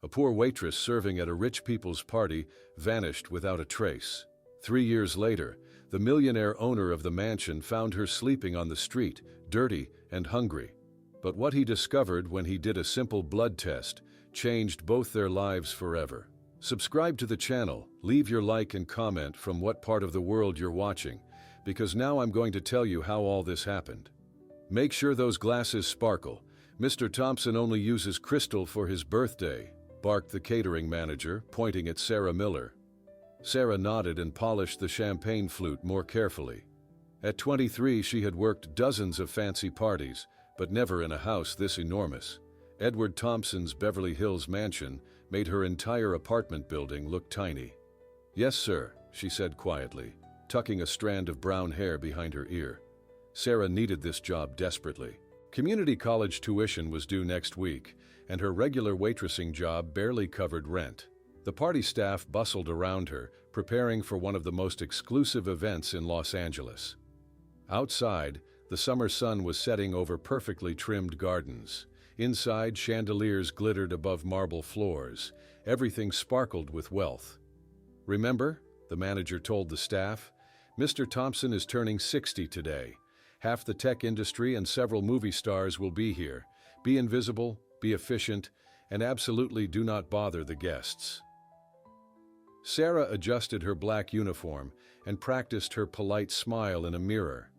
A poor waitress serving at a rich people's party vanished without a trace. 3 years later, the millionaire owner of the mansion found her sleeping on the street, dirty and hungry. But what he discovered when he did a simple blood test changed both their lives forever. Subscribe to the channel, leave your like and comment from what part of the world you're watching, because now I'm going to tell you how all this happened. Make sure those glasses sparkle. Mr. Thompson only uses crystal for his birthday, barked the catering manager, pointing at Sarah Miller. Sarah nodded and polished the champagne flute more carefully. At 23, she had worked dozens of fancy parties, but never in a house this enormous. Edward Thompson's Beverly Hills mansion made her entire apartment building look tiny. "Yes, sir," she said quietly, tucking a strand of brown hair behind her ear. Sarah needed this job desperately. Community college tuition was due next week, and her regular waitressing job barely covered rent. The party staff bustled around her, preparing for one of the most exclusive events in Los Angeles. Outside, the summer sun was setting over perfectly trimmed gardens. Inside, chandeliers glittered above marble floors. Everything sparkled with wealth. "Remember," the manager told the staff, "Mr. Thompson is turning 60 today. Half the tech industry and several movie stars will be here. Be invisible, be efficient, and absolutely do not bother the guests." Sarah adjusted her black uniform and practiced her polite smile in a mirror.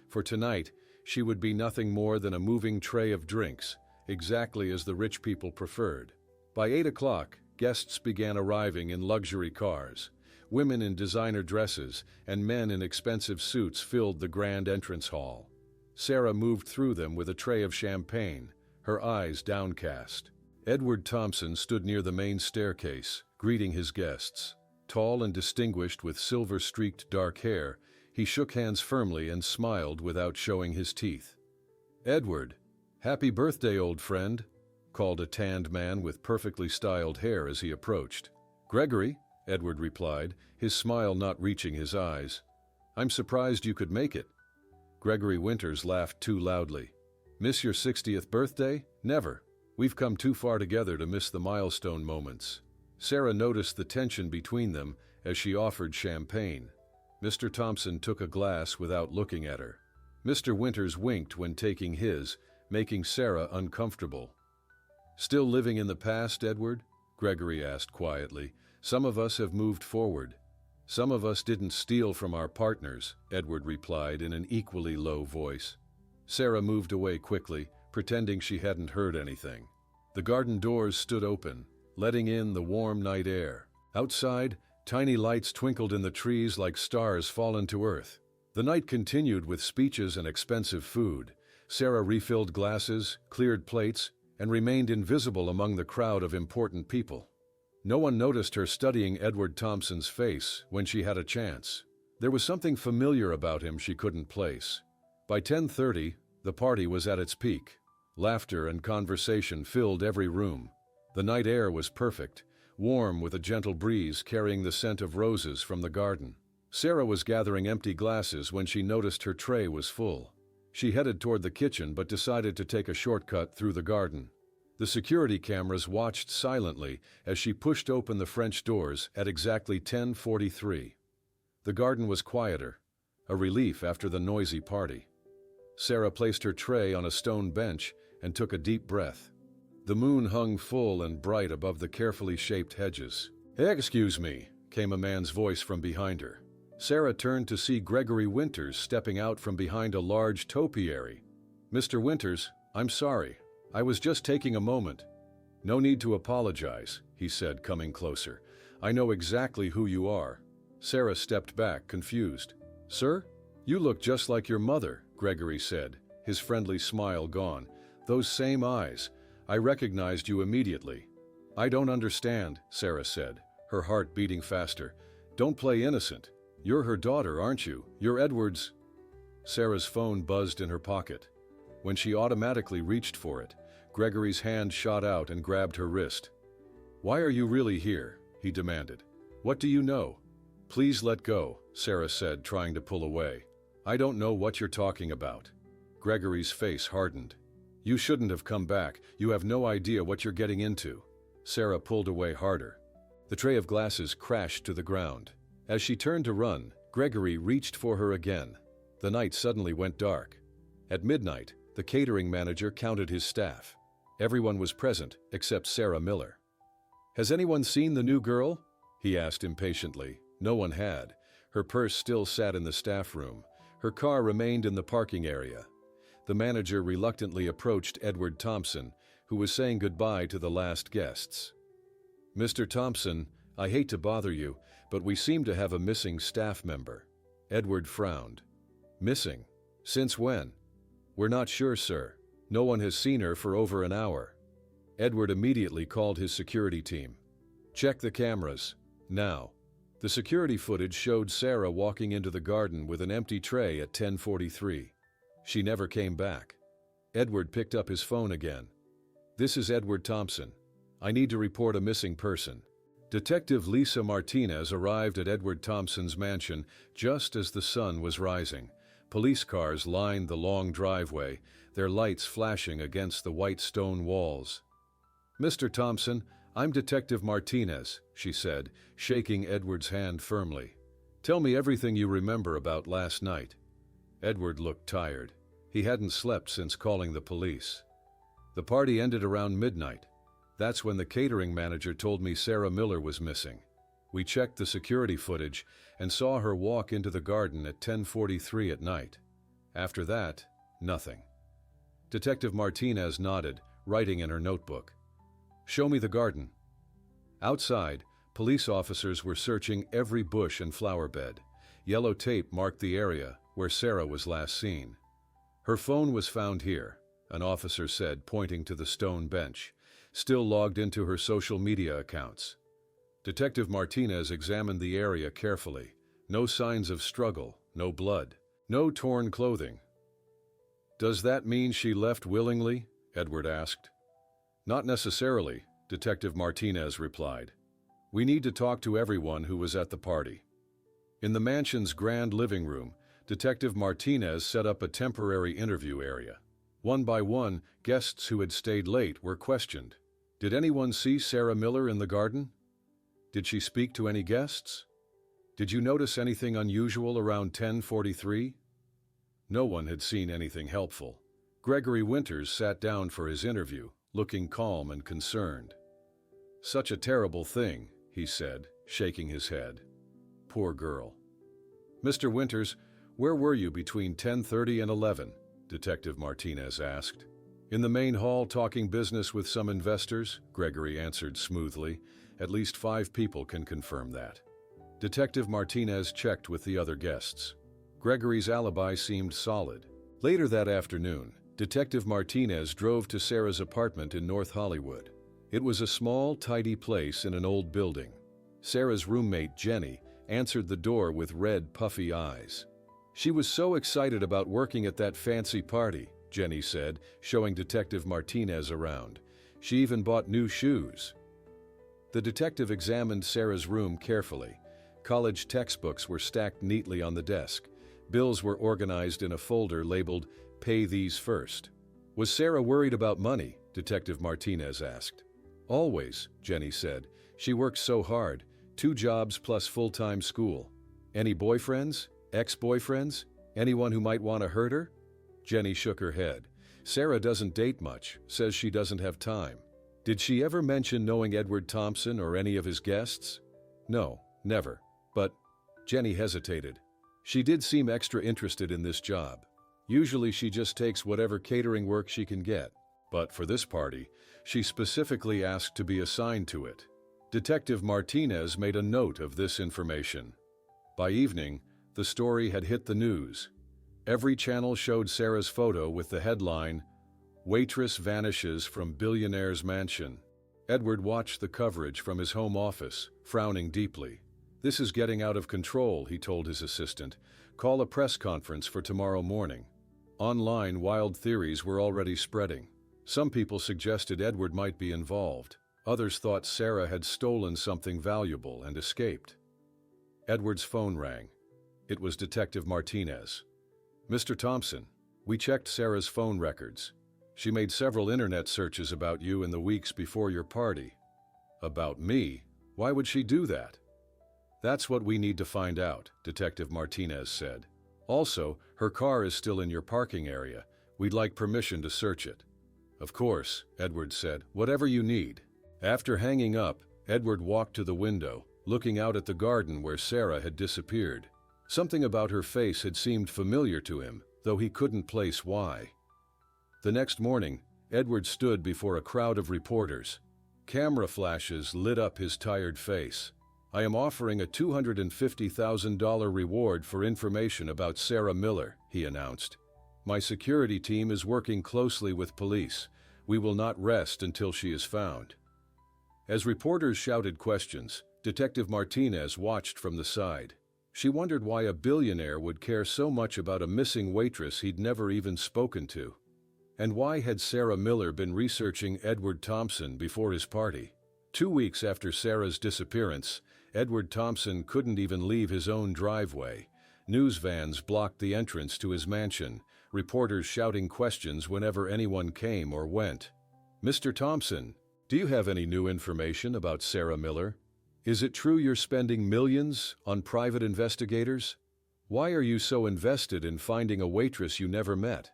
For tonight, she would be nothing more than a moving tray of drinks, exactly as the rich people preferred. By 8 o'clock, guests began arriving in luxury cars. Women in designer dresses and men in expensive suits filled the grand entrance hall. Sarah moved through them with a tray of champagne, her eyes downcast. Edward Thompson stood near the main staircase, greeting his guests. Tall and distinguished with silver-streaked dark hair, he shook hands firmly and smiled without showing his teeth. "Edward, happy birthday, old friend," called a tanned man with perfectly styled hair as he approached. "Gregory," Edward replied, his smile not reaching his eyes. "I'm surprised you could make it." Gregory Winters laughed too loudly. "Miss your 60th birthday? Never. We've come too far together to miss the milestone moments." Sarah noticed the tension between them as she offered champagne. Mr. Thompson took a glass without looking at her. Mr. Winters winked when taking his, making Sarah uncomfortable. "Still living in the past, Edward?" Gregory asked quietly. "Some of us have moved forward. Some of us didn't steal from our partners," Edward replied in an equally low voice. Sarah moved away quickly, pretending she hadn't heard anything. The garden doors stood open, letting in the warm night air. Outside, tiny lights twinkled in the trees like stars fallen to earth. The night continued with speeches and expensive food. Sarah refilled glasses, cleared plates, and remained invisible among the crowd of important people. No one noticed her studying Edward Thompson's face when she had a chance. There was something familiar about him she couldn't place. By 10:30, the party was at its peak. Laughter and conversation filled every room. The night air was perfect, warm with a gentle breeze carrying the scent of roses from the garden. Sarah was gathering empty glasses when she noticed her tray was full. She headed toward the kitchen but decided to take a shortcut through the garden. The security cameras watched silently as she pushed open the French doors at exactly 10:43. The garden was quieter, a relief after the noisy party. Sarah placed her tray on a stone bench and took a deep breath. The moon hung full and bright above the carefully shaped hedges. "Excuse me," came a man's voice from behind her. Sarah turned to see Gregory Winters stepping out from behind a large topiary. "Mr. Winters, I'm sorry. I was just taking a moment." "No need to apologize," he said, coming closer. "I know exactly who you are." Sarah stepped back, confused. "Sir? You look just like your mother," Gregory said, his friendly smile gone. "Those same eyes. I recognized you immediately." "I don't understand," Sarah said, her heart beating faster. "Don't play innocent. You're her daughter, aren't you? You're Edward's—" Sarah's phone buzzed in her pocket. When she automatically reached for it, Gregory's hand shot out and grabbed her wrist. "Why are you really here?" he demanded. "What do you know?" "Please let go," Sarah said, trying to pull away. "I don't know what you're talking about." Gregory's face hardened. "You shouldn't have come back. You have no idea what you're getting into." Sarah pulled away harder. The tray of glasses crashed to the ground. As she turned to run, Gregory reached for her again. The night suddenly went dark. At midnight, the catering manager counted his staff. Everyone was present except Sarah Miller. "Has anyone seen the new girl?" he asked impatiently. No one had. Her purse still sat in the staff room. Her car remained in the parking area. The manager reluctantly approached Edward Thompson, who was saying goodbye to the last guests. "Mr. Thompson, I hate to bother you, but we seem to have a missing staff member." Edward frowned. "Missing? Since when?" "We're not sure, sir. No one has seen her for over an hour." Edward immediately called his security team. "Check the cameras. Now." The security footage showed Sarah walking into the garden with an empty tray at 10:43. She never came back. Edward picked up his phone again. "This is Edward Thompson. I need to report a missing person." Detective Lisa Martinez arrived at Edward Thompson's mansion just as the sun was rising. Police cars lined the long driveway, their lights flashing against the white stone walls. "Mr. Thompson, I'm Detective Martinez," she said, shaking Edward's hand firmly. "Tell me everything you remember about last night." Edward looked tired. He hadn't slept since calling the police. "The party ended around midnight. That's when the catering manager told me Sarah Miller was missing. We checked the security footage and saw her walk into the garden at 10:43 at night. After that, nothing." Detective Martinez nodded, writing in her notebook. "Show me the garden." Outside, police officers were searching every bush and flower bed. Yellow tape marked the area where Sarah was last seen. "Her phone was found here," an officer said, pointing to the stone bench, still logged into her social media accounts. Detective Martinez examined the area carefully. No signs of struggle, no blood, no torn clothing. "Does that mean she left willingly?" Edward asked. "Not necessarily," Detective Martinez replied. "We need to talk to everyone who was at the party." In the mansion's grand living room, Detective Martinez set up a temporary interview area. One by one, guests who had stayed late were questioned. "Did anyone see Sarah Miller in the garden? Did she speak to any guests? Did you notice anything unusual around 10:43? No one had seen anything helpful. Gregory Winters sat down for his interview, looking calm and concerned. "Such a terrible thing," he said, shaking his head. "Poor girl." "Mr. Winters, where were you between 10:30 and 11? Detective Martinez asked. "In the main hall talking business with some investors," Gregory answered smoothly. "At least 5 people can confirm that." Detective Martinez checked with the other guests. Gregory's alibi seemed solid. Later that afternoon, Detective Martinez drove to Sarah's apartment in North Hollywood. It was a small, tidy place in an old building. Sarah's roommate, Jenny, answered the door with red, puffy eyes. "She was so excited about working at that fancy party," Jenny said, showing Detective Martinez around. "She even bought new shoes." The detective examined Sarah's room carefully. College textbooks were stacked neatly on the desk. Bills were organized in a folder labeled, "Pay these first." "Was Sarah worried about money?" Detective Martinez asked. "Always," Jenny said. "She works so hard, 2 jobs plus full-time school." "Any boyfriends? Ex-boyfriends? Anyone who might want to hurt her?" Jenny shook her head. "Sarah doesn't date much, says she doesn't have time." "Did she ever mention knowing Edward Thompson or any of his guests?" "No, never. But," Jenny hesitated, "she did seem extra interested in this job. Usually she just takes whatever catering work she can get. But for this party, she specifically asked to be assigned to it." Detective Martinez made a note of this information. By evening, the story had hit the news. Every channel showed Sarah's photo with the headline, "Waitress Vanishes from Billionaire's Mansion." Edward watched the coverage from his home office, frowning deeply. "This is getting out of control," he told his assistant. "Call a press conference for tomorrow morning." Online, wild theories were already spreading. Some people suggested Edward might be involved. Others thought Sarah had stolen something valuable and escaped. Edward's phone rang. It was Detective Martinez. "Mr. Thompson, we checked Sarah's phone records. She made several internet searches about you in the weeks before your party." About me? Why would she do that? That's what we need to find out, Detective Martinez said. Also, her car is still in your parking area. We'd like permission to search it. Of course, Edward said. Whatever you need. After hanging up, Edward walked to the window, looking out at the garden where Sarah had disappeared. Something about her face had seemed familiar to him, though he couldn't place why. The next morning, Edward stood before a crowd of reporters. Camera flashes lit up his tired face. I am offering a $250,000 reward for information about Sarah Miller, he announced. My security team is working closely with police. We will not rest until she is found. As reporters shouted questions, Detective Martinez watched from the side. She wondered why a billionaire would care so much about a missing waitress he'd never even spoken to. And why had Sarah Miller been researching Edward Thompson before his party? 2 weeks after Sarah's disappearance, Edward Thompson couldn't even leave his own driveway. News vans blocked the entrance to his mansion, reporters shouting questions whenever anyone came or went. Mr. Thompson, do you have any new information about Sarah Miller? Is it true you're spending millions on private investigators? Why are you so invested in finding a waitress you never met?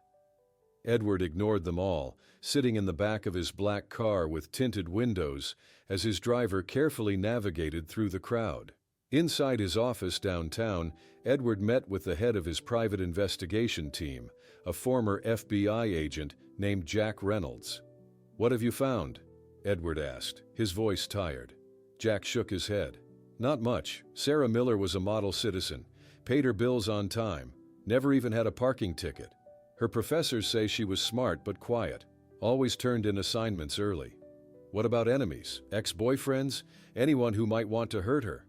Edward ignored them all, sitting in the back of his black car with tinted windows as his driver carefully navigated through the crowd. Inside his office downtown, Edward met with the head of his private investigation team, a former FBI agent named Jack Reynolds. "What have you found?" Edward asked, his voice tired. Jack shook his head. "Not much. Sarah Miller was a model citizen, paid her bills on time, never even had a parking ticket. Her professors say she was smart but quiet, always turned in assignments early. What about enemies, ex-boyfriends, anyone who might want to hurt her?"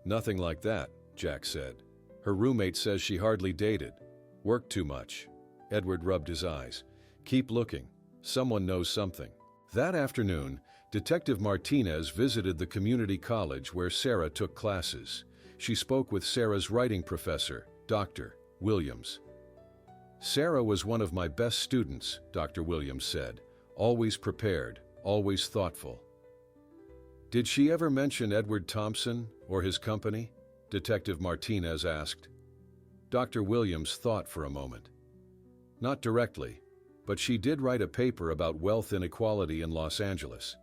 "Nothing like that," Jack said. "Her roommate says she hardly dated. Worked too much." Edward rubbed his eyes. "Keep looking. Someone knows something." That afternoon, Detective Martinez visited the community college where Sarah took classes. She spoke with Sarah's writing professor, Dr. Williams. "Sarah was one of my best students," Dr. Williams said. "Always prepared, always thoughtful." "Did she ever mention Edward Thompson or his company?" Detective Martinez asked. Dr. Williams thought for a moment. "Not directly, but she did write a paper about wealth inequality in Los Angeles.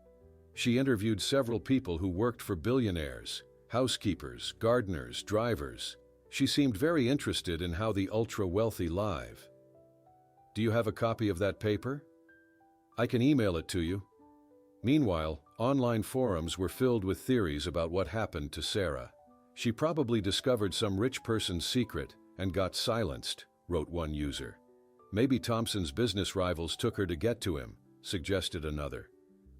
She interviewed several people who worked for billionaires, housekeepers, gardeners, drivers. She seemed very interested in how the ultra-wealthy live." "Do you have a copy of that paper?" "I can email it to you." Meanwhile, online forums were filled with theories about what happened to Sarah. "She probably discovered some rich person's secret and got silenced," wrote one user. "Maybe Thompson's business rivals took her to get to him," suggested another.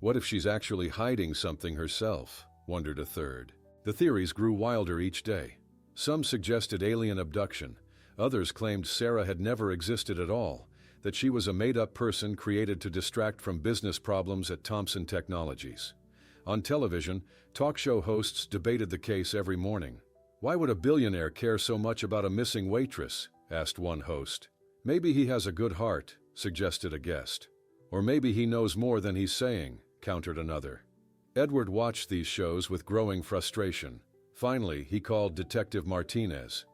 "What if she's actually hiding something herself?" wondered a third. The theories grew wilder each day. Some suggested alien abduction. Others claimed Sarah had never existed at all, that she was a made-up person created to distract from business problems at Thompson Technologies. On television, talk show hosts debated the case every morning. "Why would a billionaire care so much about a missing waitress?" asked one host. "Maybe he has a good heart," suggested a guest. "Or maybe he knows more than he's saying," countered another. Edward watched these shows with growing frustration. Finally, he called Detective Martinez.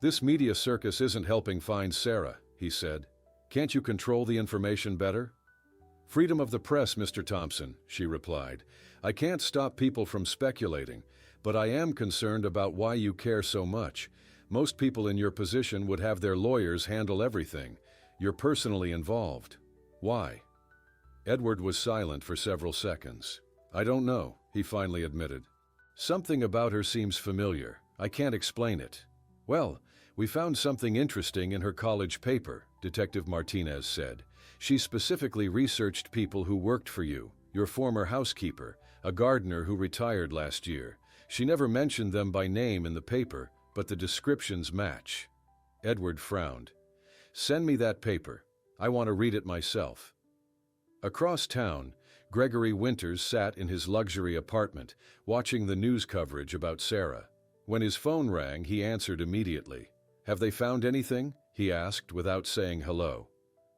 "This media circus isn't helping find Sarah," he said. "Can't you control the information better?" "Freedom of the press, Mr. Thompson," she replied. "I can't stop people from speculating, but I am concerned about why you care so much. Most people in your position would have their lawyers handle everything. You're personally involved. Why?" Edward was silent for several seconds. "I don't know," he finally admitted. "Something about her seems familiar. I can't explain it." "Well, we found something interesting in her college paper," Detective Martinez said. "She specifically researched people who worked for you, your former housekeeper, a gardener who retired last year. She never mentioned them by name in the paper, but the descriptions match." Edward frowned. "Send me that paper. I want to read it myself." Across town, Gregory Winters sat in his luxury apartment, watching the news coverage about Sarah. When his phone rang, he answered immediately. "Have they found anything?" he asked without saying hello.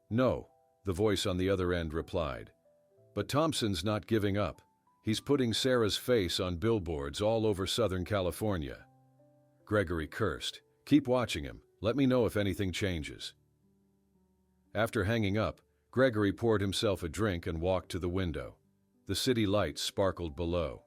"No," the voice on the other end replied. "But Thompson's not giving up. He's putting Sarah's face on billboards all over Southern California. Gregory cursed. Keep watching him. Let me know if anything changes. After hanging up, Gregory poured himself a drink and walked to the window. The city lights sparkled below.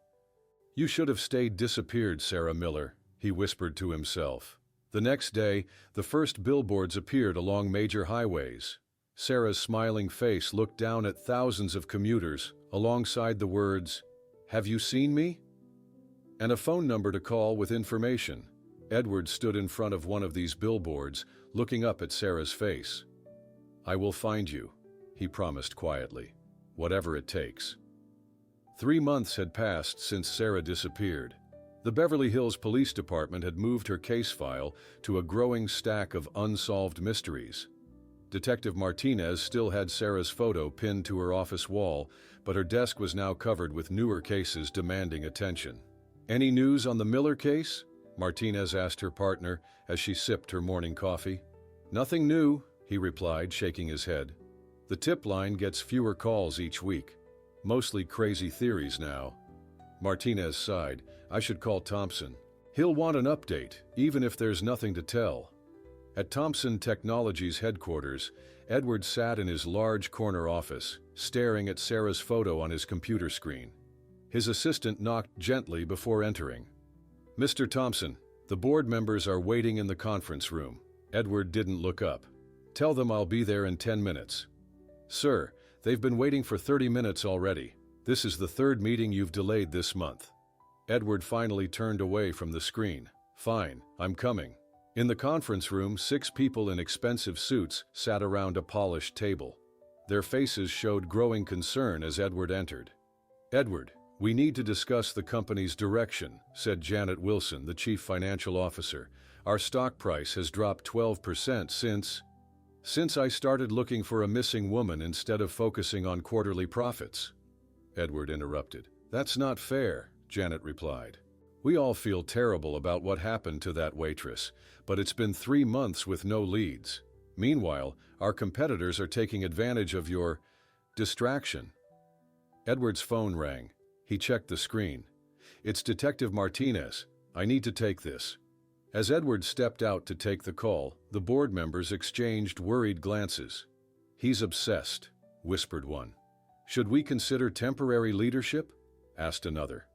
You should have stayed disappeared, Sarah Miller, he whispered to himself. The next day, the first billboards appeared along major highways. Sarah's smiling face looked down at thousands of commuters, alongside the words, "Have you seen me?" and a phone number to call with information. Edward stood in front of one of these billboards, looking up at Sarah's face. "I will find you," he promised quietly, "whatever it takes." 3 months had passed since Sarah disappeared. The Beverly Hills Police Department had moved her case file to a growing stack of unsolved mysteries. Detective Martinez still had Sarah's photo pinned to her office wall, but her desk was now covered with newer cases demanding attention. "Any news on the Miller case?" Martinez asked her partner as she sipped her morning coffee. "Nothing new," he replied, shaking his head. "The tip line gets fewer calls each week. Mostly crazy theories now." Martinez sighed. "I should call Thompson. He'll want an update, even if there's nothing to tell." At Thompson Technologies headquarters, Edward sat in his large corner office, staring at Sarah's photo on his computer screen. His assistant knocked gently before entering. "Mr. Thompson, the board members are waiting in the conference room." Edward didn't look up. "Tell them I'll be there in 10 minutes. "Sir, they've been waiting for 30 minutes already. This is the third meeting you've delayed this month." Edward finally turned away from the screen. "Fine, I'm coming." In the conference room, 6 people in expensive suits sat around a polished table. Their faces showed growing concern as Edward entered. "Edward, we need to discuss the company's direction," said Janet Wilson, the chief financial officer. "Our stock price has dropped 12% since I started looking for a missing woman instead of focusing on quarterly profits." Edward interrupted. "That's not fair," Janet replied. "We all feel terrible about what happened to that waitress, but it's been 3 months with no leads. Meanwhile, our competitors are taking advantage of your distraction." Edward's phone rang. He checked the screen. "It's Detective Martinez. I need to take this." As Edward stepped out to take the call, the board members exchanged worried glances. "He's obsessed," whispered one. "Should we consider temporary leadership?" asked another.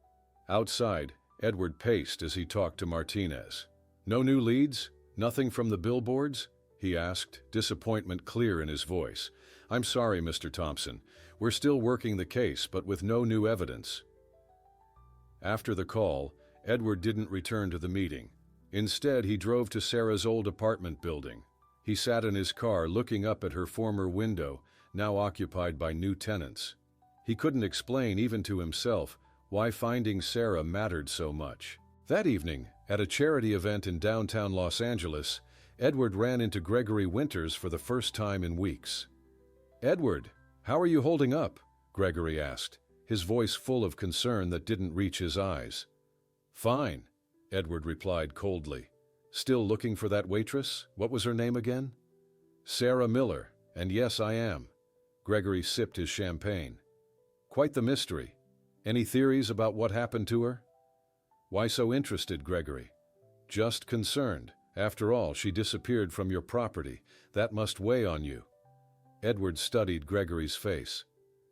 Outside, Edward paced as he talked to Martinez. "No new leads? Nothing from the billboards?" he asked, disappointment clear in his voice. "I'm sorry, Mr. Thompson. We're still working the case, but with no new evidence." After the call, Edward didn't return to the meeting. Instead, he drove to Sarah's old apartment building. He sat in his car looking up at her former window, now occupied by new tenants. He couldn't explain, even to himself, why finding Sarah mattered so much. That evening, at a charity event in downtown Los Angeles, Edward ran into Gregory Winters for the first time in weeks. "Edward, how are you holding up?" Gregory asked, his voice full of concern that didn't reach his eyes. "Fine," Edward replied coldly. "Still looking for that waitress? What was her name again?" "Sarah Miller, and yes, I am." Gregory sipped his champagne. "Quite the mystery. Any theories about what happened to her?" "Why so interested, Gregory?" "Just concerned. After all, she disappeared from your property. That must weigh on you." Edward studied Gregory's face.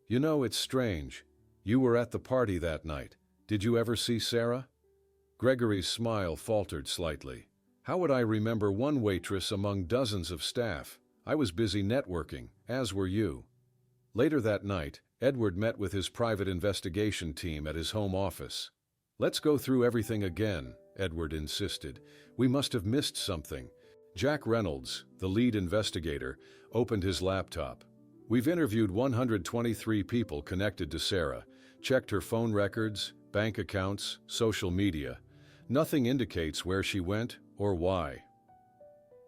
"You know, it's strange. You were at the party that night. Did you ever see Sarah?" Gregory's smile faltered slightly. "How would I remember one waitress among dozens of staff? I was busy networking, as were you." Later that night, Edward met with his private investigation team at his home office. "Let's go through everything again," Edward insisted. "We must have missed something." Jack Reynolds, the lead investigator, opened his laptop. "We've interviewed 123 people connected to Sarah, checked her phone records, bank accounts, social media. Nothing indicates where she went or why."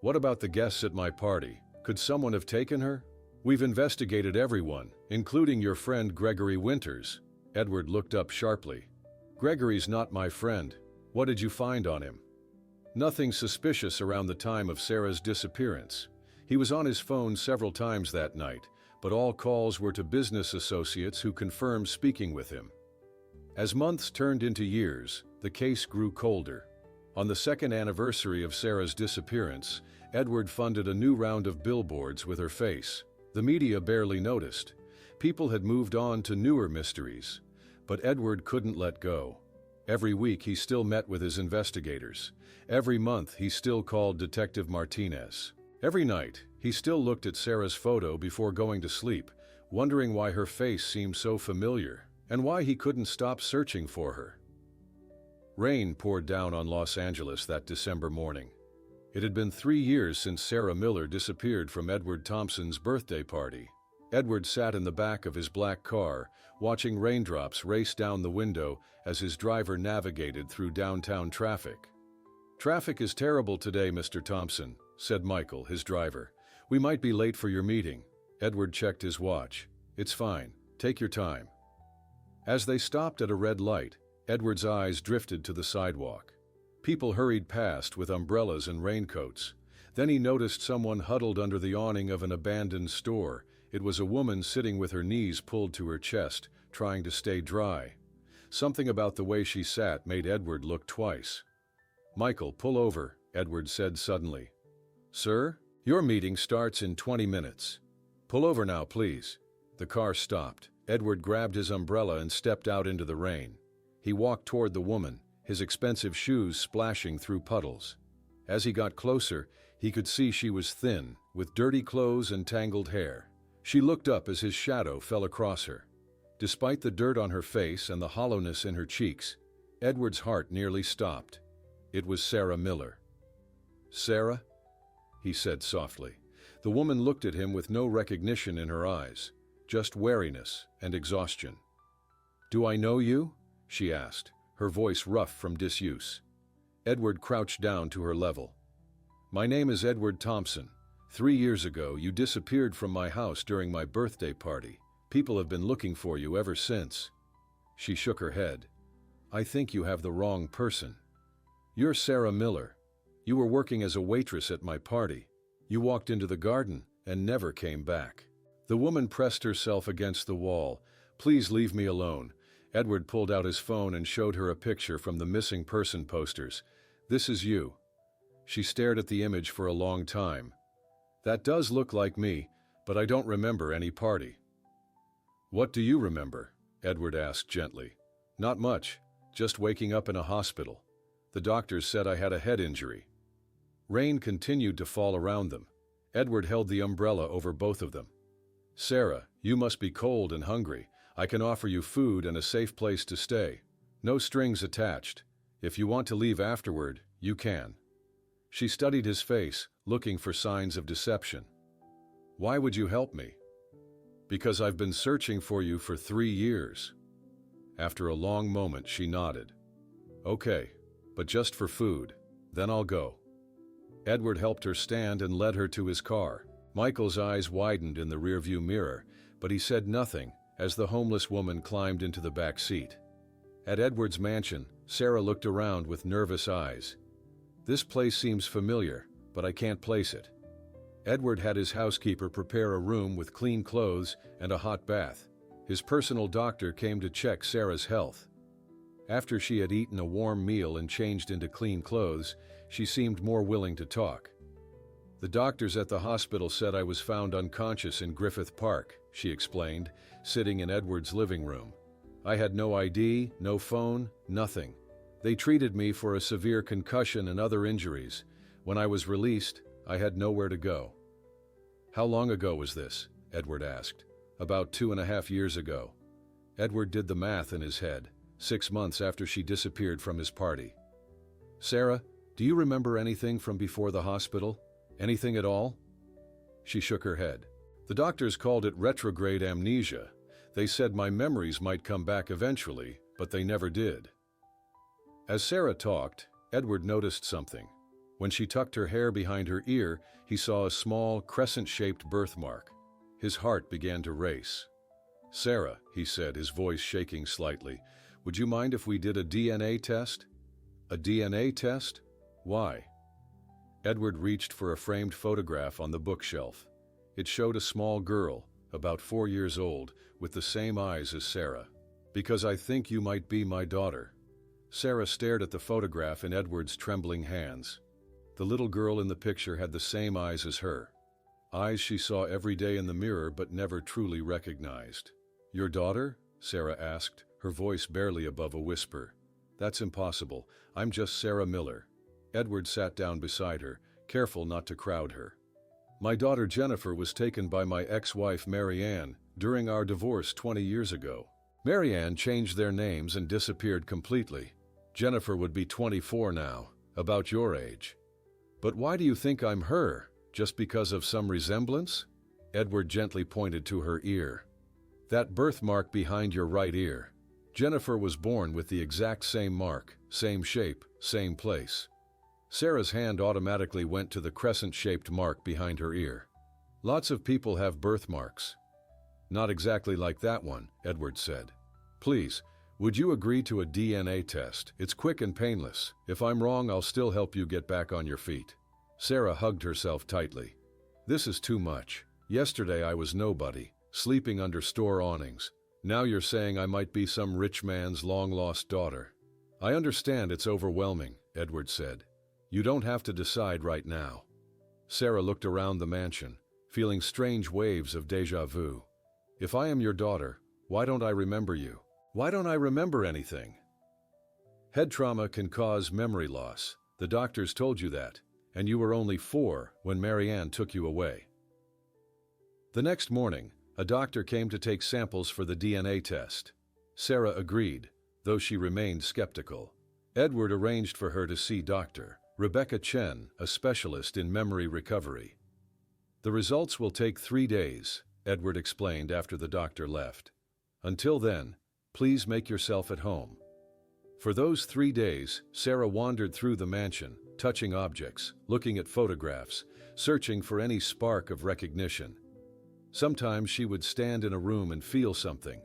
"What about the guests at my party? Could someone have taken her?" "We've investigated everyone, including your friend Gregory Winters." Edward looked up sharply. "Gregory's not my friend. What did you find on him?" "Nothing suspicious around the time of Sarah's disappearance. He was on his phone several times that night, but all calls were to business associates who confirmed speaking with him." As months turned into years, the case grew colder. On the second anniversary of Sarah's disappearance, Edward funded a new round of billboards with her face. The media barely noticed. People had moved on to newer mysteries. But Edward couldn't let go. Every week he still met with his investigators. Every month he still called Detective Martinez. Every night he still looked at Sarah's photo before going to sleep, wondering why her face seemed so familiar and why he couldn't stop searching for her. Rain poured down on Los Angeles that December morning. It had been 3 years since Sarah Miller disappeared from Edward Thompson's birthday party. Edward sat in the back of his black car, watching raindrops race down the window as his driver navigated through downtown traffic. "Traffic is terrible today, Mr. Thompson," said Michael, his driver. "We might be late for your meeting." Edward checked his watch. "It's fine. Take your time." As they stopped at a red light, Edward's eyes drifted to the sidewalk. People hurried past with umbrellas and raincoats. Then he noticed someone huddled under the awning of an abandoned store. It was a woman sitting with her knees pulled to her chest, trying to stay dry. Something about the way she sat made Edward look twice. "Michael, pull over," Edward said suddenly. "Sir, your meeting starts in 20 minutes. Pull over now, please." The car stopped. Edward grabbed his umbrella and stepped out into the rain. He walked toward the woman, his expensive shoes splashing through puddles. As he got closer, he could see she was thin, with dirty clothes and tangled hair. She looked up as his shadow fell across her. Despite the dirt on her face and the hollowness in her cheeks, Edward's heart nearly stopped. It was Sarah Miller. "Sarah?" he said softly. The woman looked at him with no recognition in her eyes, just wariness and exhaustion. "Do I know you?" she asked, her voice rough from disuse. Edward crouched down to her level. "My name is Edward Thompson. 3 years ago, you disappeared from my house during my birthday party. People have been looking for you ever since." She shook her head. "I think you have the wrong person. You're Sarah Miller. You were working as a waitress at my party. You walked into the garden and never came back." The woman pressed herself against the wall. "Please leave me alone." Edward pulled out his phone and showed her a picture from the missing person posters. "This is you." She stared at the image for a long time. "That does look like me, but I don't remember any party." "What do you remember?" Edward asked gently. "Not much, just waking up in a hospital. The doctors said I had a head injury." Rain continued to fall around them. Edward held the umbrella over both of them. "Sarah, you must be cold and hungry. I can offer you food and a safe place to stay. No strings attached. If you want to leave afterward, you can." She studied his face, looking for signs of deception. "Why would you help me?" "Because I've been searching for you for 3 years." After a long moment, she nodded. "Okay, but just for food. Then I'll go." Edward helped her stand and led her to his car. Michael's eyes widened in the rearview mirror, but he said nothing as the homeless woman climbed into the back seat. At Edward's mansion, Sarah looked around with nervous eyes. "This place seems familiar, but I can't place it." Edward had his housekeeper prepare a room with clean clothes and a hot bath. His personal doctor came to check Sarah's health. After she had eaten a warm meal and changed into clean clothes, she seemed more willing to talk. "The doctors at the hospital said I was found unconscious in Griffith Park," she explained, sitting in Edward's living room. "I had no ID, no phone, nothing. They treated me for a severe concussion and other injuries. When I was released, I had nowhere to go." "How long ago was this?" Edward asked. "About 2.5 years ago." Edward did the math in his head, 6 months after she disappeared from his party. "Sarah, do you remember anything from before the hospital? Anything at all?" She shook her head. "The doctors called it retrograde amnesia. They said my memories might come back eventually, but they never did." As Sarah talked, Edward noticed something. When she tucked her hair behind her ear, he saw a small, crescent-shaped birthmark. His heart began to race. "Sarah," he said, his voice shaking slightly, "would you mind if we did a DNA test?" "A DNA test? Why?" Edward reached for a framed photograph on the bookshelf. It showed a small girl, about 4 years old, with the same eyes as Sarah. Because I think you might be my daughter. Sarah stared at the photograph in Edward's trembling hands. The little girl in the picture had the same eyes as her. Eyes she saw every day in the mirror but never truly recognized. Your daughter? Sarah asked, her voice barely above a whisper. That's impossible. I'm just Sarah Miller. Edward sat down beside her, careful not to crowd her. My daughter Jennifer was taken by my ex-wife Marianne during our divorce 20 years ago. Marianne changed their names and disappeared completely. Jennifer would be 24 now, about your age. But why do you think I'm her? Just because of some resemblance? Edward gently pointed to her ear. That birthmark behind your right ear. Jennifer was born with the exact same mark, same shape, same place. Sarah's hand automatically went to the crescent-shaped mark behind her ear. Lots of people have birthmarks. Not exactly like that one, Edward said. Please, would you agree to a DNA test? It's quick and painless. If I'm wrong, I'll still help you get back on your feet. Sarah hugged herself tightly. This is too much. Yesterday I was nobody, sleeping under store awnings. Now you're saying I might be some rich man's long-lost daughter. I understand it's overwhelming, Edward said. You don't have to decide right now. Sarah looked around the mansion, feeling strange waves of déjà vu. If I am your daughter, why don't I remember you? Why don't I remember anything? Head trauma can cause memory loss. The doctors told you that, and you were only 4 when Marianne took you away. The next morning, a doctor came to take samples for the DNA test. Sarah agreed, though she remained skeptical. Edward arranged for her to see Dr. Rebecca Chen, a specialist in memory recovery. The results will take 3 days, Edward explained after the doctor left. Until then, please make yourself at home. For those 3 days, Sarah wandered through the mansion, touching objects, looking at photographs, searching for any spark of recognition. Sometimes she would stand in a room and feel something.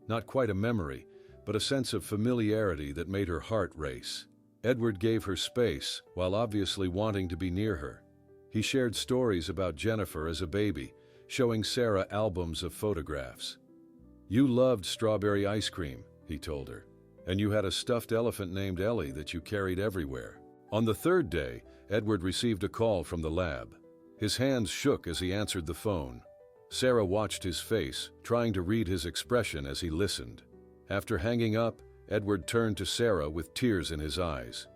Not quite a memory, but a sense of familiarity that made her heart race. Edward gave her space, while obviously wanting to be near her. He shared stories about Jennifer as a baby, showing Sarah albums of photographs. You loved strawberry ice cream, he told her, and you had a stuffed elephant named Ellie that you carried everywhere. On the 3rd day, Edward received a call from the lab. His hands shook as he answered the phone. Sarah watched his face, trying to read his expression as he listened. After hanging up, Edward turned to Sarah with tears in his eyes.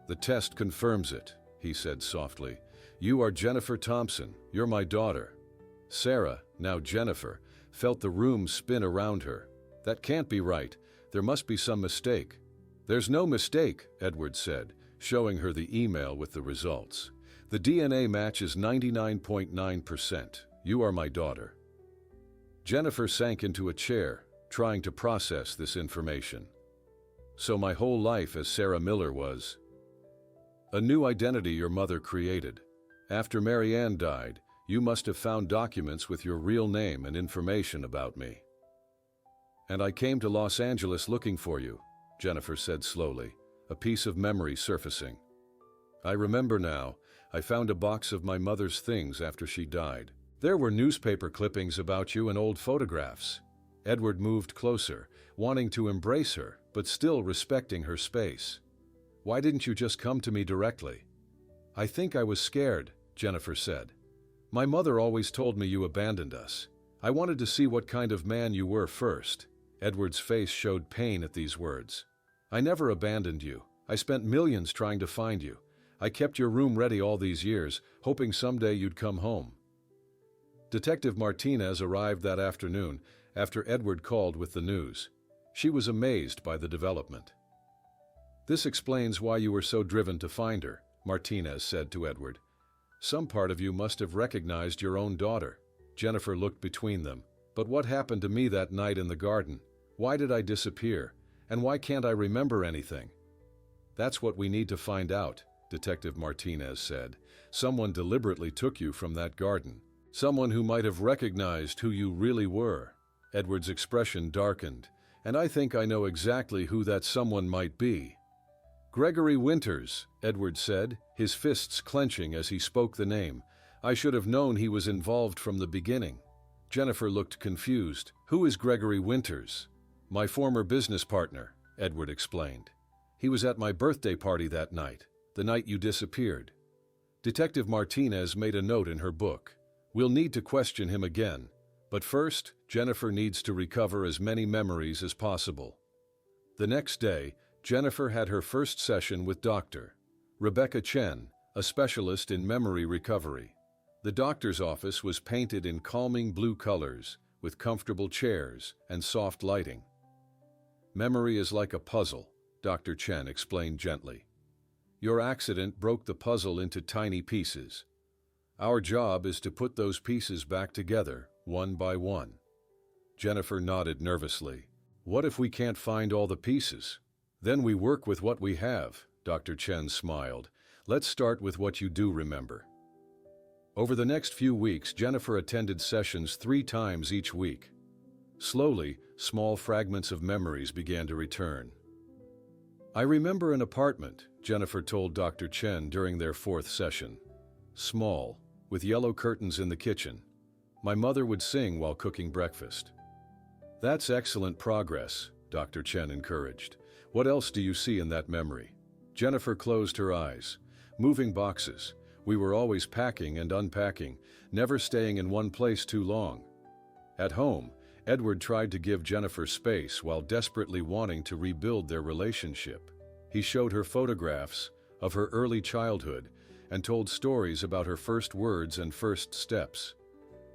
The test confirms it, he said softly. You are Jennifer Thompson. You're my daughter. Sarah, now Jennifer, felt the room spin around her. That can't be right. There must be some mistake. There's no mistake, Edward said, showing her the email with the results. The DNA match is 99.9%. You are my daughter. Jennifer sank into a chair, trying to process this information. So my whole life as Sarah Miller was a new identity your mother created. After Marianne died, you must have found documents with your real name and information about me. And I came to Los Angeles looking for you, Jennifer said slowly, a piece of memory surfacing. I remember now. I found a box of my mother's things after she died. There were newspaper clippings about you and old photographs. Edward moved closer, wanting to embrace her, but still respecting her space. Why didn't you just come to me directly? I think I was scared, Jennifer said. My mother always told me you abandoned us. I wanted to see what kind of man you were first. Edward's face showed pain at these words. I never abandoned you. I spent millions trying to find you. I kept your room ready all these years, hoping someday you'd come home. Detective Martinez arrived that afternoon after Edward called with the news. She was amazed by the development. This explains why you were so driven to find her, Martinez said to Edward. Some part of you must have recognized your own daughter. Jennifer looked between them. But what happened to me that night in the garden? Why did I disappear? And why can't I remember anything? That's what we need to find out, Detective Martinez said. Someone deliberately took you from that garden. Someone who might have recognized who you really were. Edward's expression darkened, and I think I know exactly who that someone might be. Gregory Winters, Edward said, his fists clenching as he spoke the name. I should have known he was involved from the beginning. Jennifer looked confused. Who is Gregory Winters? My former business partner, Edward explained. He was at my birthday party that night, the night you disappeared. Detective Martinez made a note in her book. We'll need to question him again, but first, Jennifer needs to recover as many memories as possible. The next day, Jennifer had her first session with Dr. Rebecca Chen, a specialist in memory recovery. The doctor's office was painted in calming blue colors, with comfortable chairs and soft lighting. Memory is like a puzzle, Dr. Chen explained gently. Your accident broke the puzzle into tiny pieces. Our job is to put those pieces back together, one by one. Jennifer nodded nervously. What if we can't find all the pieces? Then we work with what we have, Dr. Chen smiled. Let's start with what you do remember. Over the next few weeks, Jennifer attended sessions 3 times each week. Slowly, small fragments of memories began to return. I remember an apartment, Jennifer told Dr. Chen during their 4th session. Small, with yellow curtains in the kitchen. My mother would sing while cooking breakfast. That's excellent progress, Dr. Chen encouraged. What else do you see in that memory? Jennifer closed her eyes. Moving boxes. We were always packing and unpacking, never staying in one place too long. At home, Edward tried to give Jennifer space while desperately wanting to rebuild their relationship. He showed her photographs of her early childhood and told stories about her first words and first steps.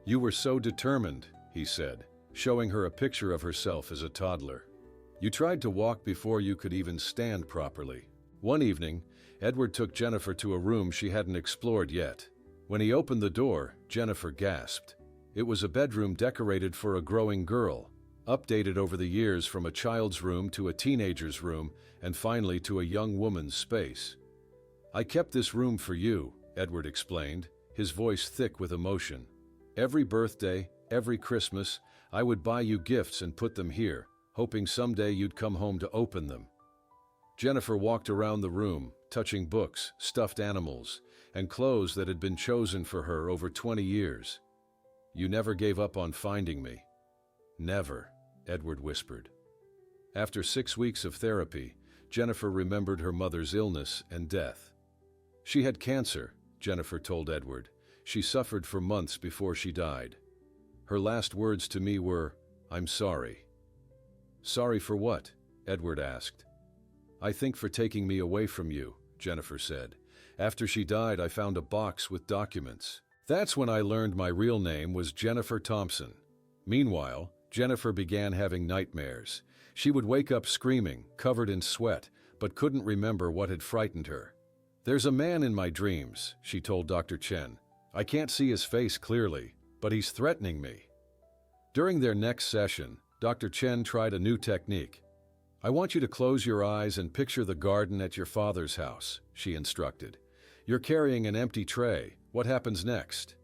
You were so determined, he said, showing her a picture of herself as a toddler. You tried to walk before you could even stand properly. One evening, Edward took Jennifer to a room she hadn't explored yet. When he opened the door, Jennifer gasped. It was a bedroom decorated for a growing girl, updated over the years from a child's room to a teenager's room, and finally to a young woman's space. I kept this room for you, Edward explained, his voice thick with emotion. Every birthday, every Christmas, I would buy you gifts and put them here, hoping someday you'd come home to open them. Jennifer walked around the room, touching books, stuffed animals, and clothes that had been chosen for her over 20 years. You never gave up on finding me. Never, Edward whispered. After 6 weeks of therapy, Jennifer remembered her mother's illness and death. She had cancer, Jennifer told Edward. She suffered for months before she died. Her last words to me were, I'm sorry. Sorry for what? Edward asked. I think for taking me away from you, Jennifer said. After she died, I found a box with documents. That's when I learned my real name was Jennifer Thompson. Meanwhile, Jennifer began having nightmares. She would wake up screaming, covered in sweat, but couldn't remember what had frightened her. There's a man in my dreams, she told Dr. Chen. I can't see his face clearly, but he's threatening me. During their next session, Dr. Chen tried a new technique. I want you to close your eyes and picture the garden at your father's house, she instructed. You're carrying an empty tray. What happens next?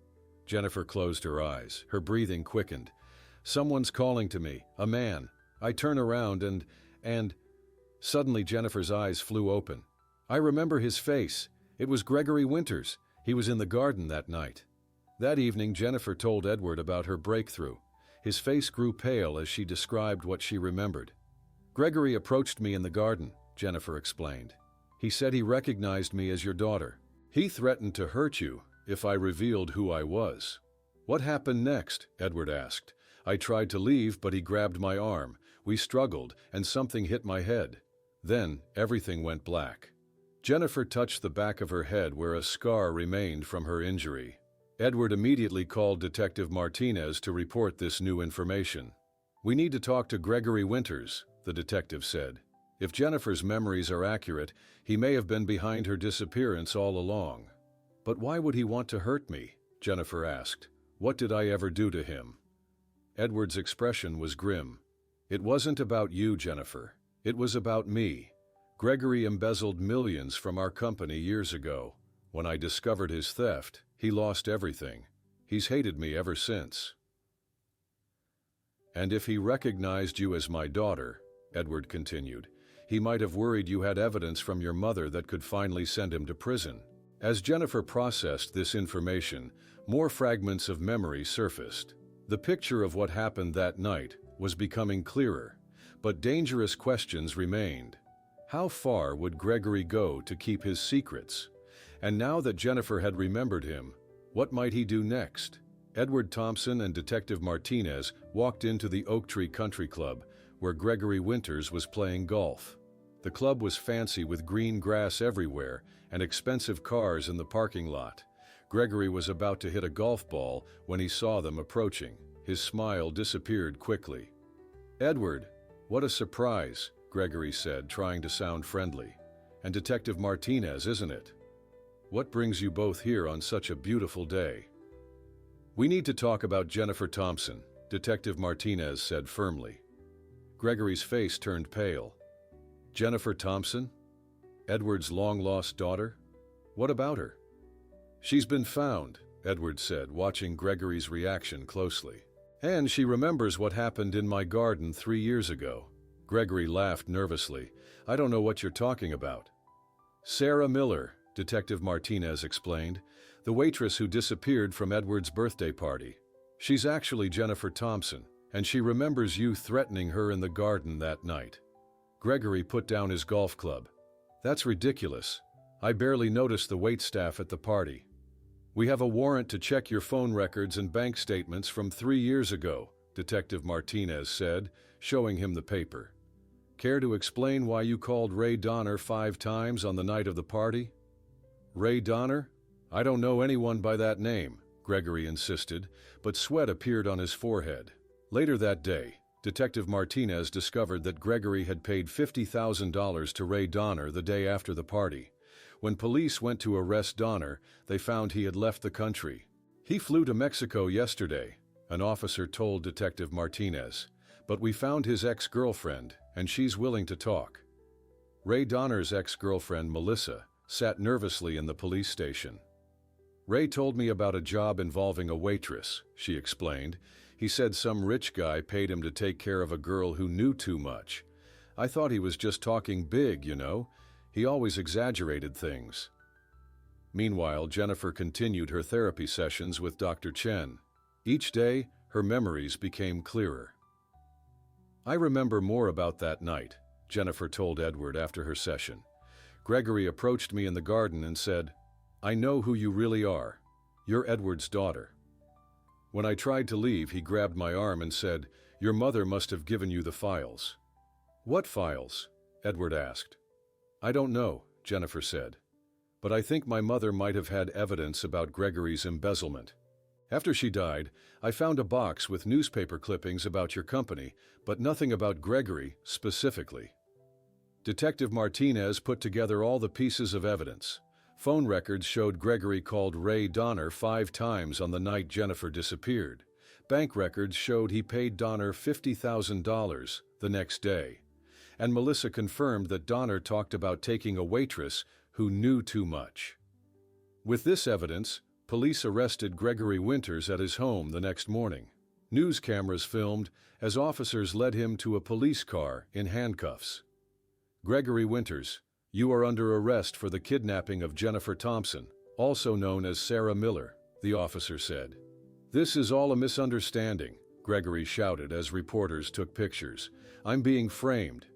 Jennifer closed her eyes. Her breathing quickened. Someone's calling to me, a man. I turn around and... Suddenly Jennifer's eyes flew open. I remember his face. It was Gregory Winters. He was in the garden that night. That evening, Jennifer told Edward about her breakthrough. His face grew pale as she described what she remembered. Gregory approached me in the garden, Jennifer explained. He said he recognized me as your daughter. He threatened to hurt you if I revealed who I was. What happened next? Edward asked. I tried to leave, but he grabbed my arm. We struggled, and something hit my head. Then, everything went black. Jennifer touched the back of her head where a scar remained from her injury. Edward immediately called Detective Martinez to report this new information. We need to talk to Gregory Winters, the detective said. If Jennifer's memories are accurate, he may have been behind her disappearance all along. But why would he want to hurt me? Jennifer asked. What did I ever do to him? Edward's expression was grim. It wasn't about you, Jennifer. It was about me. Gregory embezzled millions from our company years ago. When I discovered his theft, he lost everything. He's hated me ever since. And if he recognized you as my daughter, Edward continued, he might have worried you had evidence from your mother that could finally send him to prison. As Jennifer processed this information, more fragments of memory surfaced. The picture of what happened that night was becoming clearer, But dangerous questions remained. How far would Gregory go to keep his secrets? And now that Jennifer had remembered him, what might he do next? Edward Thompson and Detective Martinez walked into the Oak Tree Country Club, where Gregory Winters was playing golf. The club was fancy with green grass everywhere and expensive cars in the parking lot. Gregory was about to hit a golf ball when he saw them approaching. His smile disappeared quickly. "Edward, what a surprise," Gregory said, trying to sound friendly. "And Detective Martinez, isn't it? What brings you both here on such a beautiful day?" "We need to talk about Jennifer Thompson," Detective Martinez said firmly. Gregory's face turned pale. "Jennifer Thompson? Edward's long-lost daughter? What about her?" "She's been found," Edward said, watching Gregory's reaction closely. "And she remembers what happened in my garden 3 years ago." Gregory laughed nervously. "I don't know what you're talking about." "Sarah Miller," Detective Martinez explained, "the waitress who disappeared from Edward's birthday party. She's actually Jennifer Thompson, and she remembers you threatening her in the garden that night." Gregory put down his golf club. "That's ridiculous. I barely noticed the waitstaff at the party." "We have a warrant to check your phone records and bank statements from 3 years ago," Detective Martinez said, showing him the paper. "Care to explain why you called Ray Donner 5 times on the night of the party?" "Ray Donner? I don't know anyone by that name," Gregory insisted, but sweat appeared on his forehead. Later that day, Detective Martinez discovered that Gregory had paid $50,000 to Ray Donner the day after the party. When police went to arrest Donner, they found he had left the country. "He flew to Mexico yesterday," an officer told Detective Martinez. "But we found his ex-girlfriend, and she's willing to talk." Ray Donner's ex-girlfriend, Melissa, sat nervously in the police station. "Ray told me about a job involving a waitress," she explained. "He said some rich guy paid him to take care of a girl who knew too much. I thought he was just talking big, you know. He always exaggerated things." Meanwhile, Jennifer continued her therapy sessions with Dr. Chen. Each day, her memories became clearer. "I remember more about that night," Jennifer told Edward after her session. "Gregory approached me in the garden and said, 'I know who you really are. You're Edward's daughter.' When I tried to leave, he grabbed my arm and said, 'Your mother must have given you the files.'" "What files?" Edward asked. "I don't know," Jennifer said. "But I think my mother might have had evidence about Gregory's embezzlement. After she died, I found a box with newspaper clippings about your company, but nothing about Gregory specifically." Detective Martinez put together all the pieces of evidence. Phone records showed Gregory called Ray Donner 5 times on the night Jennifer disappeared. Bank records showed he paid Donner $50,000 the next day. And Melissa confirmed that Donner talked about taking a waitress who knew too much. With this evidence, police arrested Gregory Winters at his home the next morning. News cameras filmed as officers led him to a police car in handcuffs. "Gregory Winters, you are under arrest for the kidnapping of Jennifer Thompson, also known as Sarah Miller," the officer said. "This is all a misunderstanding," Gregory shouted as reporters took pictures. "I'm being framed."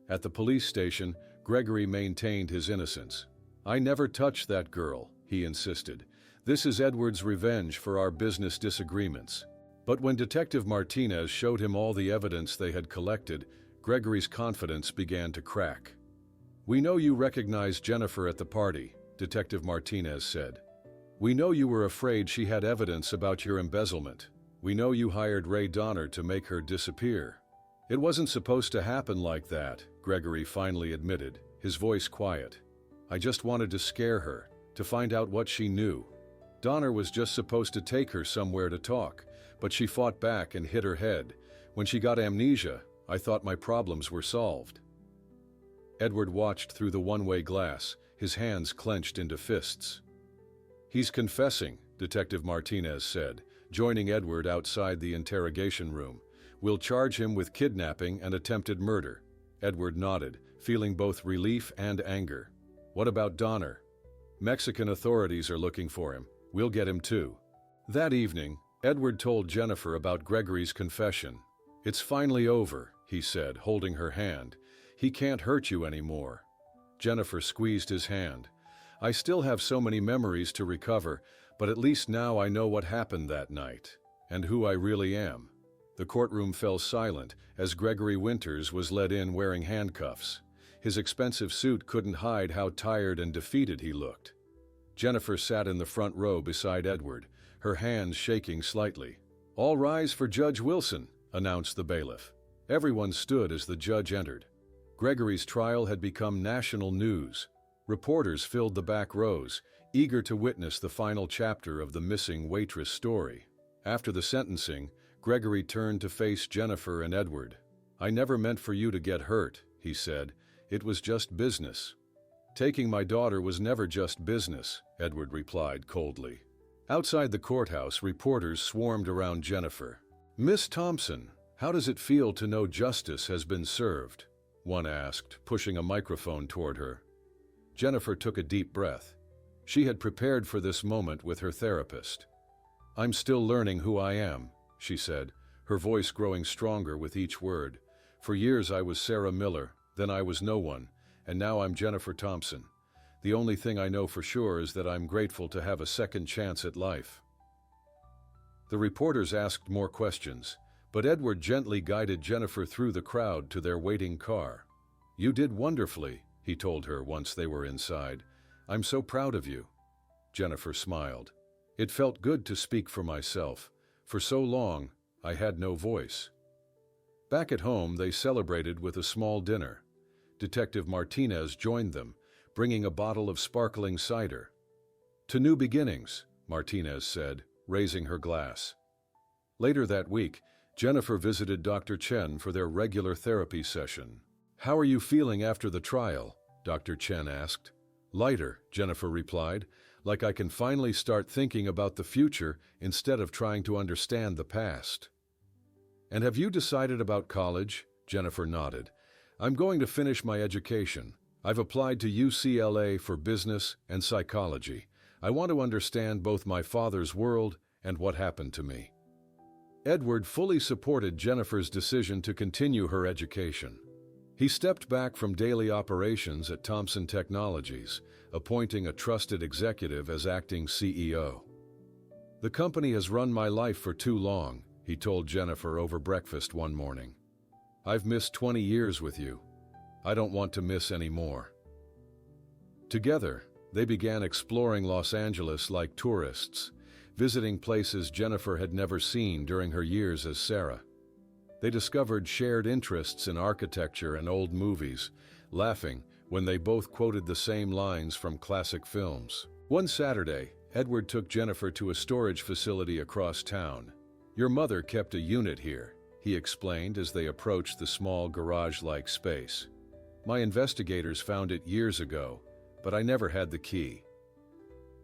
At the police station, Gregory maintained his innocence. "I never touched that girl," he insisted. "This is Edward's revenge for our business disagreements." But when Detective Martinez showed him all the evidence they had collected, Gregory's confidence began to crack. "We know you recognized Jennifer at the party," Detective Martinez said. "We know you were afraid she had evidence about your embezzlement. We know you hired Ray Donner to make her disappear." "It wasn't supposed to happen like that," Gregory finally admitted, his voice quiet. "I just wanted to scare her, to find out what she knew. Donner was just supposed to take her somewhere to talk, but she fought back and hit her head. When she got amnesia, I thought my problems were solved." Edward watched through the one-way glass, his hands clenched into fists. "He's confessing," Detective Martinez said, joining Edward outside the interrogation room. "We'll charge him with kidnapping and attempted murder." Edward nodded, feeling both relief and anger. "What about Donner?" "Mexican authorities are looking for him. We'll get him too." That evening, Edward told Jennifer about Gregory's confession. "It's finally over," he said, holding her hand. "He can't hurt you anymore." Jennifer squeezed his hand. "I still have so many memories to recover, but at least now I know what happened that night, and who I really am." The courtroom fell silent as Gregory Winters was led in wearing handcuffs. His expensive suit couldn't hide how tired and defeated he looked. Jennifer sat in the front row beside Edward, her hands shaking slightly. "All rise for Judge Wilson," announced the bailiff. Everyone stood as the judge entered. Gregory's trial had become national news. Reporters filled the back rows, eager to witness the final chapter of the missing waitress story. After the sentencing, Gregory turned to face Jennifer and Edward. "I never meant for you to get hurt," he said. "It was just business." "Taking my daughter was never just business," Edward replied coldly. Outside the courthouse, reporters swarmed around Jennifer. "Miss Thompson, how does it feel to know justice has been served?" one asked, pushing a microphone toward her. Jennifer took a deep breath. She had prepared for this moment with her therapist. "I'm still learning who I am," she said, her voice growing stronger with each word. "For years I was Sarah Miller, then I was no one, and now I'm Jennifer Thompson. The only thing I know for sure is that I'm grateful to have a second chance at life." The reporters asked more questions, but Edward gently guided Jennifer through the crowd to their waiting car. "You did wonderfully," he told her once they were inside. "I'm so proud of you." Jennifer smiled. "It felt good to speak for myself. For so long, I had no voice." Back at home, they celebrated with a small dinner. Detective Martinez joined them, bringing a bottle of sparkling cider. "To new beginnings," Martinez said, raising her glass. Later that week, Jennifer visited Dr. Chen for their regular therapy session. "How are you feeling after the trial?" Dr. Chen asked. "Lighter," Jennifer replied, "like I can finally start thinking about the future instead of trying to understand the past." "And have you decided about college?" Jennifer nodded. "I'm going to finish my education. I've applied to UCLA for business and psychology. I want to understand both my father's world and what happened to me." Edward fully supported Jennifer's decision to continue her education. He stepped back from daily operations at Thomson Technologies, appointing a trusted executive as acting CEO. "The company has run my life for too long," he told Jennifer over breakfast one morning. "I've missed 20 years with you. I don't want to miss any more." Together, they began exploring Los Angeles like tourists, visiting places Jennifer had never seen during her years as Sarah. They discovered shared interests in architecture and old movies, laughing when they both quoted the same lines from classic films. One Saturday, Edward took Jennifer to a storage facility across town. "Your mother kept a unit here," he explained as they approached the small garage-like space. "My investigators found it years ago, but I never had the key."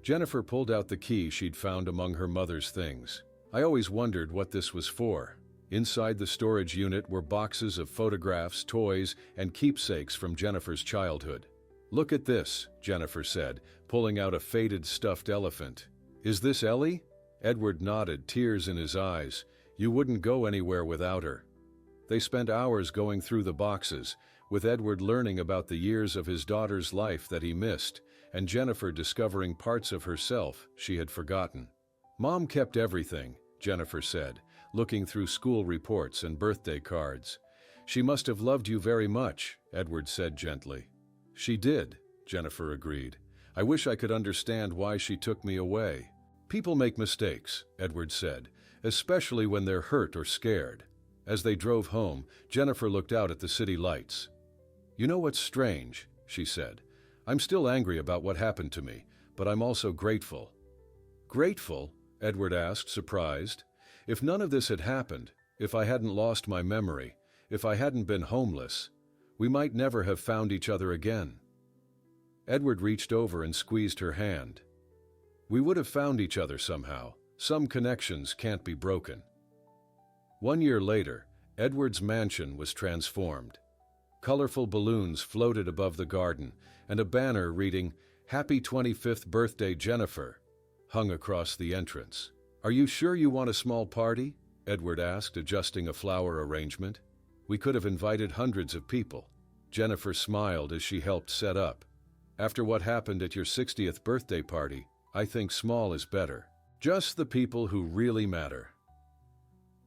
Jennifer pulled out the key she'd found among her mother's things. "I always wondered what this was for." Inside the storage unit were boxes of photographs, toys, and keepsakes from Jennifer's childhood. "Look at this," Jennifer said, pulling out a faded stuffed elephant. "Is this Ellie?" Edward nodded, tears in his eyes. "You wouldn't go anywhere without her." They spent hours going through the boxes, with Edward learning about the years of his daughter's life that he missed, and Jennifer discovering parts of herself she had forgotten. "Mom kept everything," Jennifer said, looking through school reports and birthday cards. "She must have loved you very much," Edward said gently. "She did," Jennifer agreed. "I wish I could understand why she took me away." "People make mistakes," Edward said, "especially when they're hurt or scared." As they drove home, Jennifer looked out at the city lights. "You know what's strange?" she said. "I'm still angry about what happened to me, but I'm also grateful." "Grateful?" Edward asked, surprised. "If none of this had happened, if I hadn't lost my memory, if I hadn't been homeless, we might never have found each other again." Edward reached over and squeezed her hand. "We would have found each other somehow. Some connections can't be broken." 1 year later, Edward's mansion was transformed. Colorful balloons floated above the garden, and a banner reading, "Happy 25th Birthday, Jennifer," hung across the entrance. "Are you sure you want a small party?" Edward asked, adjusting a flower arrangement. We could have invited hundreds of people. Jennifer smiled as she helped set up. After what happened at your 60th birthday party, I think small is better. Just the people who really matter.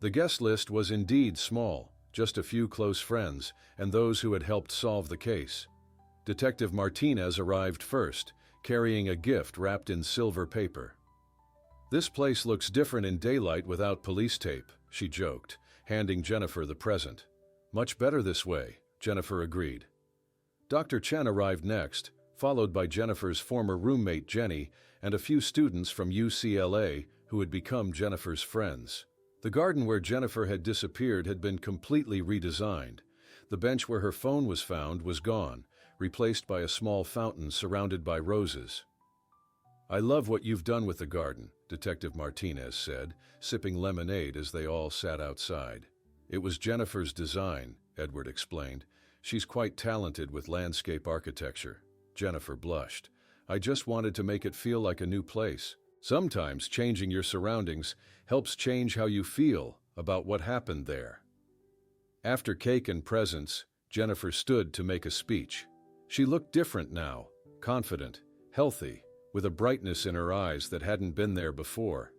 The guest list was indeed small, just a few close friends and those who had helped solve the case. Detective Martinez arrived first, carrying a gift wrapped in silver paper. This place looks different in daylight without police tape, she joked, handing Jennifer the present. Much better this way, Jennifer agreed. Dr. Chen arrived next, followed by Jennifer's former roommate Jenny and a few students from UCLA who had become Jennifer's friends. The garden where Jennifer had disappeared had been completely redesigned. The bench where her phone was found was gone, replaced by a small fountain surrounded by roses. I love what you've done with the garden, Detective Martinez said, sipping lemonade as they all sat outside. It was Jennifer's design, Edward explained. She's quite talented with landscape architecture. Jennifer blushed. I just wanted to make it feel like a new place. Sometimes changing your surroundings helps change how you feel about what happened there. After cake and presents, Jennifer stood to make a speech. She looked different now, confident, healthy, with a brightness in her eyes that hadn't been there before.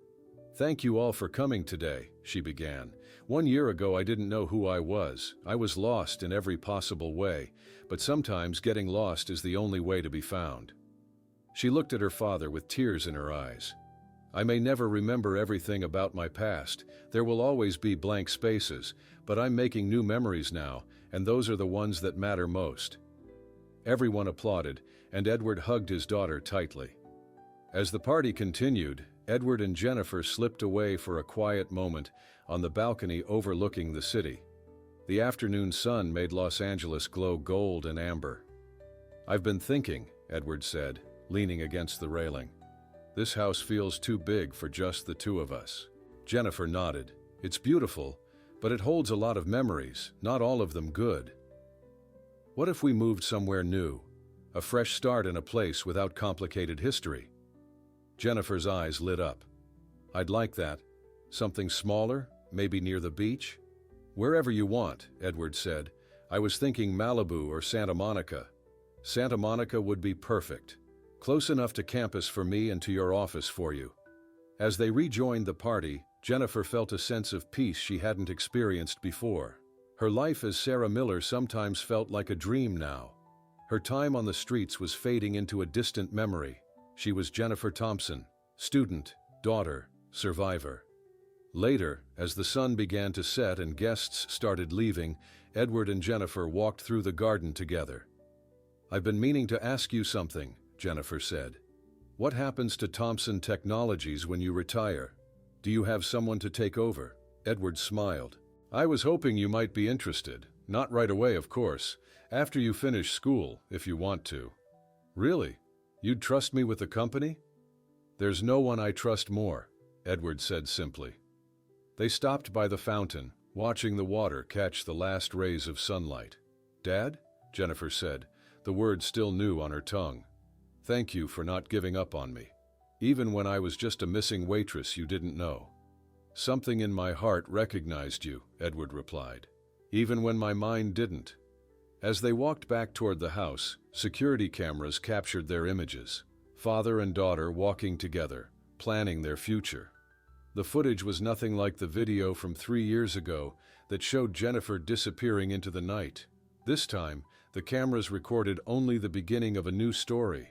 Thank you all for coming today, she began. 1 year ago I didn't know who I was. I was lost in every possible way, but sometimes getting lost is the only way to be found. She looked at her father with tears in her eyes. I may never remember everything about my past. There will always be blank spaces, but I'm making new memories now, and those are the ones that matter most. Everyone applauded, and Edward hugged his daughter tightly. As the party continued, Edward and Jennifer slipped away for a quiet moment on the balcony overlooking the city. The afternoon sun made Los Angeles glow gold and amber. I've been thinking, Edward said, leaning against the railing. This house feels too big for just the two of us. Jennifer nodded. It's beautiful, but it holds a lot of memories, not all of them good. What if we moved somewhere new? A fresh start in a place without complicated history? Jennifer's eyes lit up. I'd like that. Something smaller, maybe near the beach? Wherever you want, Edward said. I was thinking Malibu or Santa Monica. Santa Monica would be perfect. Close enough to campus for me and to your office for you. As they rejoined the party, Jennifer felt a sense of peace she hadn't experienced before. Her life as Sarah Miller sometimes felt like a dream now. Her time on the streets was fading into a distant memory. She was Jennifer Thompson, student, daughter, survivor. Later, as the sun began to set and guests started leaving, Edward and Jennifer walked through the garden together. I've been meaning to ask you something, Jennifer said. What happens to Thompson Technologies when you retire? Do you have someone to take over? Edward smiled. I was hoping you might be interested. Not right away, of course. After you finish school, if you want to. Really? You'd trust me with the company? There's no one I trust more, Edward said simply. They stopped by the fountain, watching the water catch the last rays of sunlight. Dad? Jennifer said, the word still new on her tongue. Thank you for not giving up on me. Even when I was just a missing waitress you didn't know. Something in my heart recognized you, Edward replied. Even when my mind didn't. As they walked back toward the house, security cameras captured their images. Father and daughter walking together, planning their future. The footage was nothing like the video from 3 years ago that showed Jennifer disappearing into the night. This time, the cameras recorded only the beginning of a new story.